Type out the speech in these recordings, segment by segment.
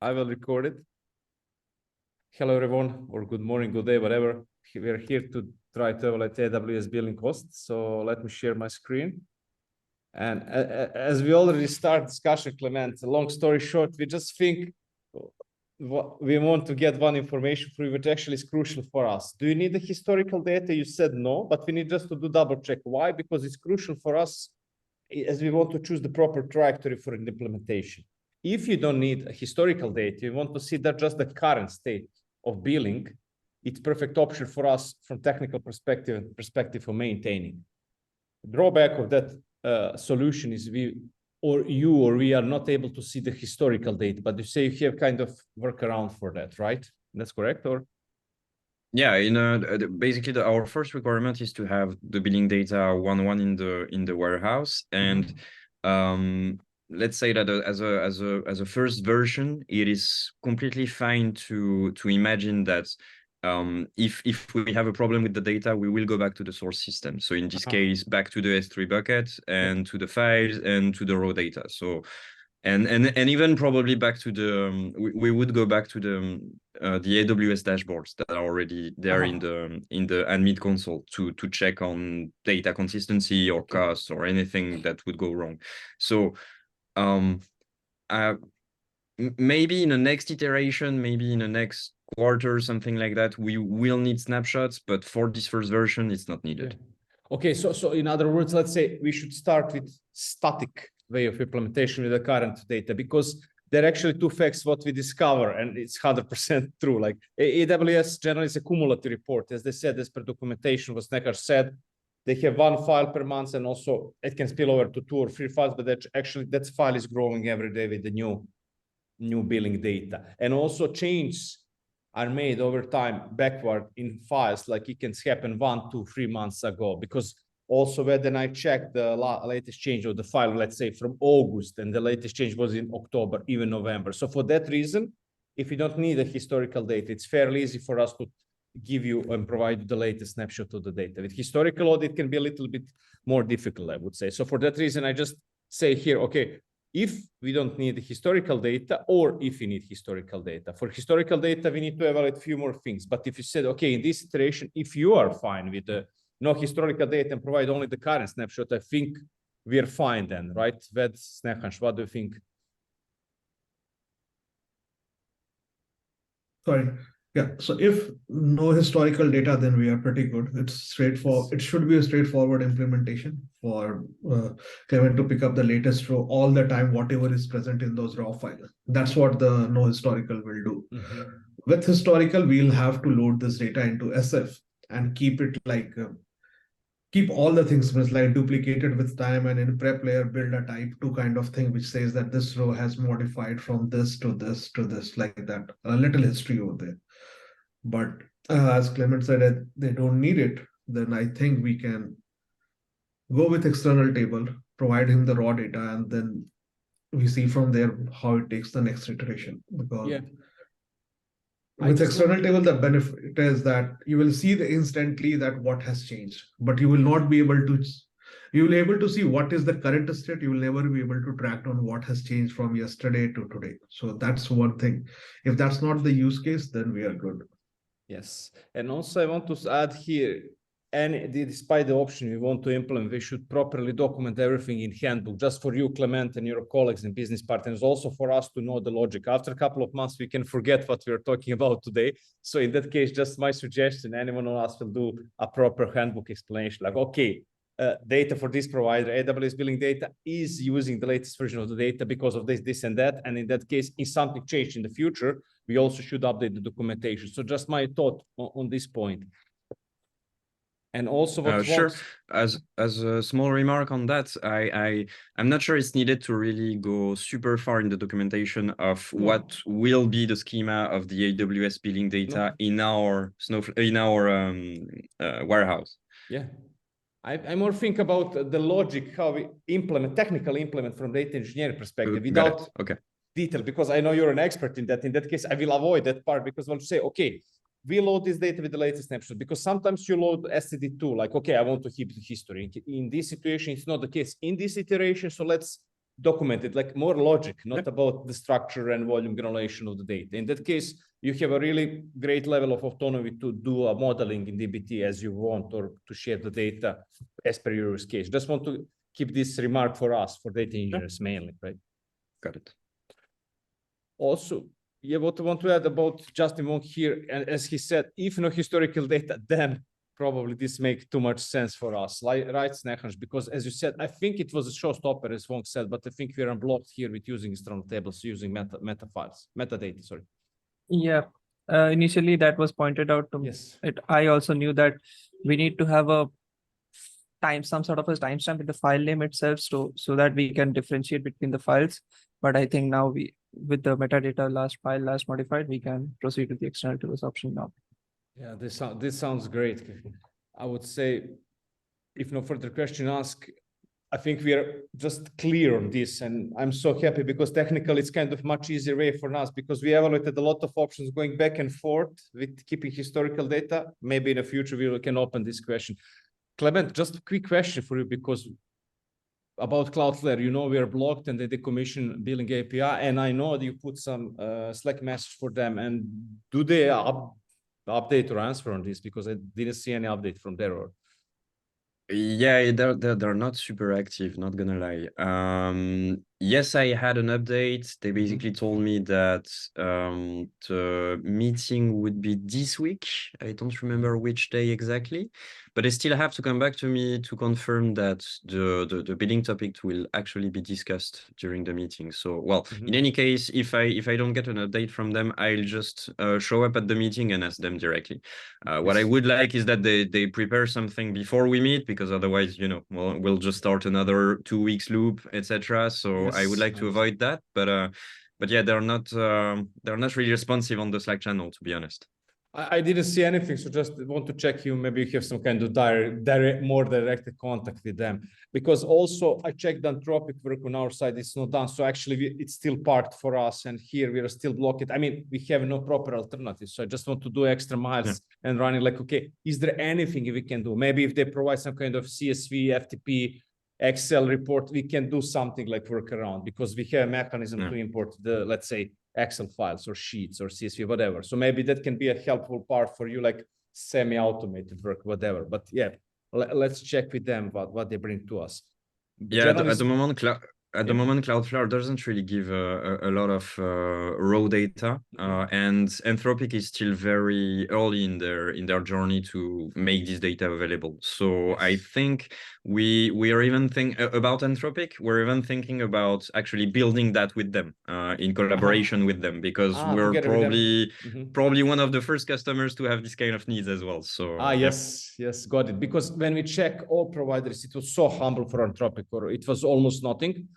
I will record it. Hello, everyone, or good morning, good day, whatever. We're here to try to evaluate AWS billing costs. So let me share my screen. And as we already start discussion, Clement, long story short, we just think we want to get one information for you, which actually is crucial for us. Do you need the historical data? You said no, but we need just to do double check. Why? Because it's crucial for us as we want to choose the proper trajectory for an implementation. If you don't need historical data, you want to see that just the current state of billing, it's perfect option for us from technical perspective for maintaining. The drawback of that solution is we are not able to see the historical data, but you say you have kind of workaround for that, right? That's correct, or? Yeah, basically our first requirement is to have the billing data one in the warehouse, and let's say that as a first version, it is completely fine to imagine that if we have a problem with the data, we will go back to the source system. So in this case, back to the S3 bucket and to the files and to the raw data. So and even probably back to the we would go back to the AWS dashboards that are already there in the admin console to check on data consistency or cost or anything that would go wrong. So maybe in the next iteration, maybe in the next quarter, something like that, we will need snapshots, but for this first version, it's not needed. Okay, so in other words, let's say we should start with static way of implementation with the current data, because there are actually two facts what we discover, and it's 100% true. Like AWS generally is a cumulative report, as they said, as per documentation, what Snehansh said, they have one file per month, and also it can spill over to 2 or 3 files, but that file is growing every day with the new billing data. And also changes are made over time backward in files, like it can happen 1, 2, 3 months ago, because also when I checked the latest change of the file, let's say from August, and the latest change was in October, even November. So for that reason, if you don't need a historical data, it's fairly easy for us to give you and provide you the latest snapshot of the data. With historical audit, it can be a little bit more difficult, I would say. So for that reason, I just say here, okay, if we don't need the historical data, or if we need historical data. For historical data, we need to evaluate a few more things. But if you said, okay, in this iteration, if you are fine with the no historical data and provide only the current snapshot, I think we're fine then, right? That's Snehansh, what do you think? Sorry. Yeah, so if no historical data, then we are pretty good. It's straightforward. It should be a straightforward implementation for Clement to pick up the latest row all the time, whatever is present in those raw files. That's what the no historical will do. With historical, we'll have to load this data into SF and keep it like, keep all the things like duplicated with time, and in prep layer, build a type 2 kind of thing, which says that this row has modified from this to this to this, like that, a little history over there. But as Clement said, they don't need it. Then I think we can go with external table, provide him the raw data, and then we see from there how it takes the next iteration. Because with external table, the benefit is that you will see instantly that what has changed, but you will not be able to. You will be able to see what is the current state. You will never be able to track on what has changed from yesterday to today. So that's one thing. If that's not the use case, then we are good. Yes, and also I want to add here, and despite the option we want to implement, we should properly document everything in handbook, just for you, Clement, and your colleagues and business partners, also for us to know the logic. After a couple of months, we can forget what we are talking about today. So in that case, just my suggestion, anyone of us will do a proper handbook explanation, like, okay, data for this provider, AWS billing data is using the latest version of the data because of this, and that. And in that case, if something changed in the future, we also should update the documentation. So just my thought on this point. And also what sure, as a small remark on that, I'm not sure it's needed to really go super far in the documentation of what will be the schema of the AWS billing data in our warehouse. Yeah. I more think about the logic, how we technically implement from data engineering perspective without detail, because I know you're an expert in that. In that case, I will avoid that part, because I'll say, okay, we load this data with the latest snapshot, because sometimes you load STD2, like, okay, I want to keep the history. In this situation, it's not the case in this iteration, so let's documented, like more logic, not about the structure and volume granulation of the data. In that case, you have a really great level of autonomy to do a modeling in DBT as you want, or to share the data as per your use case. Just want to keep this remark for us, for data engineers mainly, right? Got it. Also, yeah, what I want to add about Justin Wong here, and as he said, if no historical data, then probably this makes too much sense for us, right, Snehansh? Because as you said, I think it was a showstopper, as Wong said, but I think we're unblocked here with using external tables, using metadata, sorry. Yeah, initially that was pointed out to me. Yes. I also knew that we need to have a some sort of a timestamp in the file name itself, so that we can differentiate between the files. But I think now with the metadata last modified, we can proceed with the external tools option now. Yeah, this sounds great. I would say, if no further question asked, I think we are just clear on this, and I'm so happy because technically it's kind of much easier way for us, because we evaluated a lot of options going back and forth with keeping historical data. Maybe in the future we can open this question. Clement, just a quick question for you, because about Cloudflare, you know, we are blocked and they decommission billing API, and I know that you put some Slack message for them, and do they update or answer on this? Because I didn't see any update from there. Or Yeah, they're not super active, not gonna lie. Yes, I had an update. They basically told me that the meeting would be this week. I don't remember which day exactly, but they still have to come back to me to confirm that the billing topic will actually be discussed during the meeting. So, well, in any case, if I don't get an update from them, I'll just show up at the meeting and ask them directly. What I would like is that they prepare something before we meet, because otherwise, you know, we'll just start another 2 weeks loop, etc. So I would like to avoid that, but yeah, they're not really responsive on the Slack channel, to be honest. I didn't see anything, so just want to check you. Maybe you have some kind of more direct contact with them, because also I checked Anthropic work on our side; it's not done. So actually, it's still parked for us, and here we are still blocked. I mean, we have no proper alternative. So I just want to do extra miles and running. Like, okay, is there anything we can do? Maybe if they provide some kind of CSV, FTP, Excel report, we can do something like work around, because we have a mechanism to import the, let's say, Excel files or sheets or CSV, whatever. So maybe that can be a helpful part for you, like semi-automated work, whatever. But yeah, let's check with them what they bring to us. Yeah, at the moment, Cloudflare doesn't really give a lot of raw data, and Anthropic is still very early in their journey to make this data available. So I think we are even about Anthropic. We're even thinking about actually building that with them in collaboration with them, because we're probably one of the first customers to have this kind of needs as well. So yes, got it. Because when we check all providers, it was so humble for Anthropic, or it was almost nothing.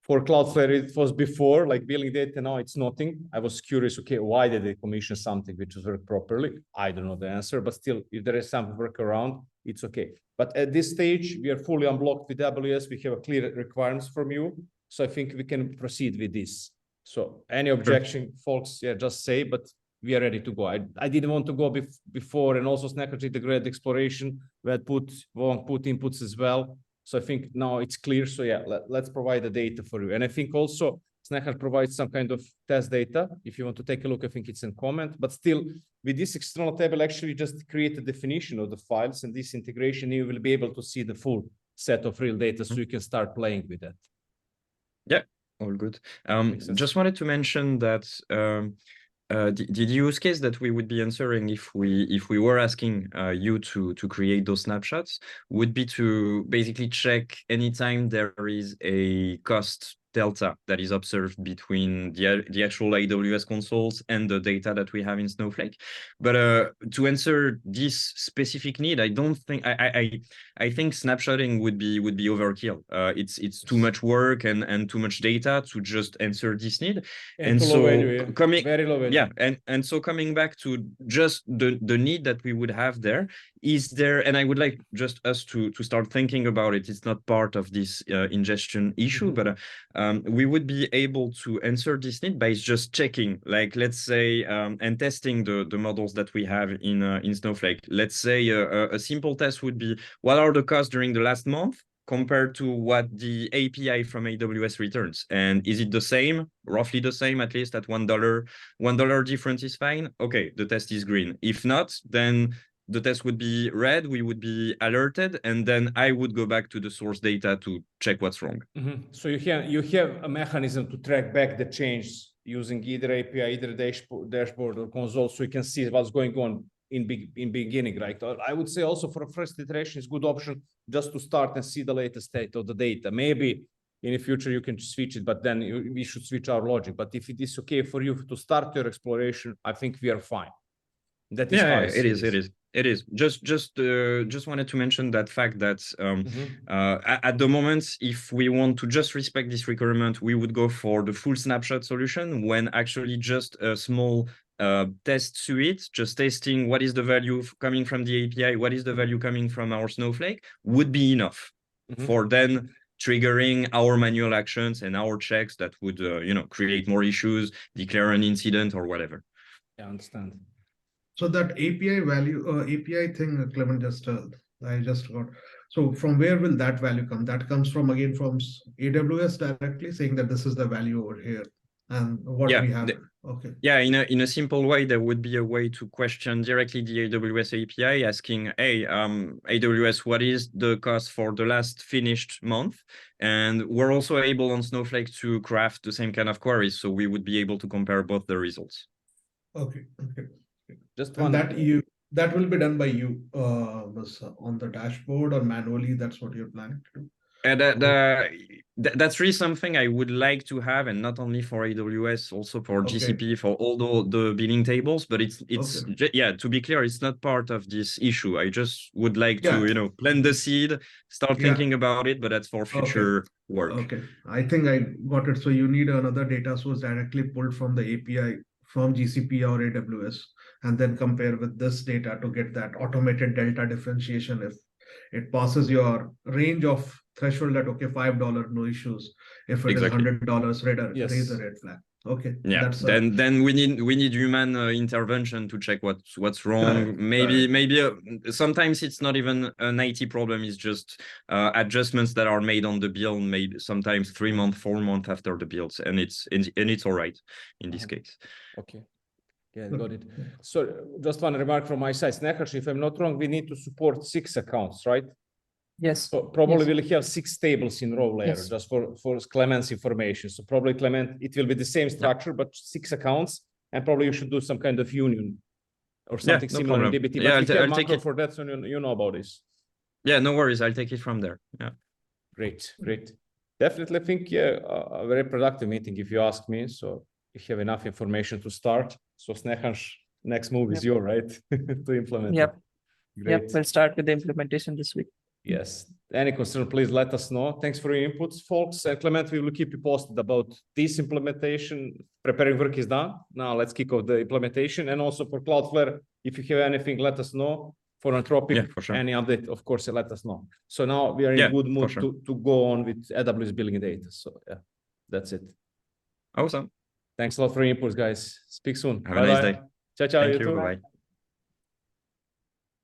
For Cloudflare, it was before, like billing data, now it's nothing. I was curious, okay, why did they commission something which was worked properly? I don't know the answer, but still, if there is some workaround, it's okay. But at this stage, we are fully unblocked with AWS. We have a clear requirements from you. So I think we can proceed with this. So any objection, folks, yeah, just say, but we are ready to go. I didn't want to go before, and also Snehansh did the great exploration. We had put inputs as well. So I think now it's clear. So yeah, let's provide the data for you. And I think also Snehansh provides some kind of test data. If you want to take a look, I think it's in comment. But still, with this external table, actually just create a definition of the files, and this integration, you will be able to see the full set of real data, so you can start playing with that. Yeah, all good. Just wanted to mention that the use case that we would be answering if we were asking you to create those snapshots would be to basically check anytime there is a cost delta that is observed between the actual AWS consoles and the data that we have in Snowflake. But to answer this specific need, I don't think I think snapshotting would be overkill. It's too much work and too much data to just answer this need. And so very low value. And so coming back to just the need that we would have there, is there, and I would like just us to start thinking about it. It's not part of this ingestion issue, but we would be able to answer this need by just checking, like, let's say, and testing the models that we have in Snowflake. Let's say a simple test would be, what are the costs during the last month compared to what the API from AWS returns. And is it the same, roughly the same, at least at $1 difference is fine? Okay, the test is green. If not, then the test would be red, we would be alerted, and then I would go back to the source data to check what's wrong. So you have a mechanism to track back the change using either API, either dashboard or console, so you can see what's going on in beginning, right? I would say also for a first iteration, it's a good option just to start and see the latest state of the data. Maybe in the future you can switch it, but then we should switch our logic. But if it is okay for you to start your exploration, I think we are fine. That is how it is. Just wanted to mention that fact that at the moment, if we want to just respect this requirement, we would go for the full snapshot solution, when actually just a small test suite, just testing what is the value coming from the API, what is the value coming from our Snowflake, would be enough for then triggering our manual actions and our checks that would create more issues, declare an incident or whatever. I understand. So that API value, API thing, Clement, I just got. So from where will that value come? That comes from AWS directly saying that this is the value over here, and what we have. Okay. Yeah, in a simple way, there would be a way to question directly the AWS API, asking, hey, AWS, what is the cost for the last finished month? And we're also able on Snowflake to craft the same kind of queries, so we would be able to compare both the results. Okay. Just one that will be done by you on the dashboard or manually. That's what you're planning to do. That's really something I would like to have, and not only for AWS, also for GCP, for all the billing tables. But it's to be clear, it's not part of this issue. I just would like to plant the seed, start thinking about it, but that's for future work. Okay, I think I got it. So you need another data source directly pulled from the API from GCP or AWS, and then compare with this data to get that automated delta differentiation. If it passes your range of threshold at $5, no issues. If it is $100, raise a red flag. Okay. Yeah. Then we need human intervention to check what's wrong. Maybe sometimes it's not even an IT problem. It's just adjustments that are made on the build. Maybe sometimes 3 months, 4 months after the builds, and it's all right in this case. Okay. Yeah, got it. So just one remark from my side. Snehansh, if I'm not wrong, we need to support 6 accounts, right? Yes. So probably we'll have 6 tables in row layer just for Clement's information. So probably Clement, it will be the same structure, but 6 accounts, and probably you should do some kind of union or something similar in DBT. But I'll take it for that, so you know about this. Yeah, no worries. I'll take it from there. Yeah. Great. Definitely think a very productive meeting, if you ask me. So you have enough information to start. So Snehansh, next move is your, right? To implement. Yep. Great. We'll start with the implementation this week. Yes. Any concern, please let us know. Thanks for your inputs, folks. And Clement, we will keep you posted about this implementation. Preparing work is done. Now let's kick off the implementation. And also for Cloudflare, if you have anything, let us know. For Anthropic, for sure. Any update, of course, let us know. So now we are in a good mood to go on with AWS billing data. So that's it. Awesome. Thanks a lot for your inputs, guys. Speak soon. Have a nice day. Ciao, Thank you. Bye.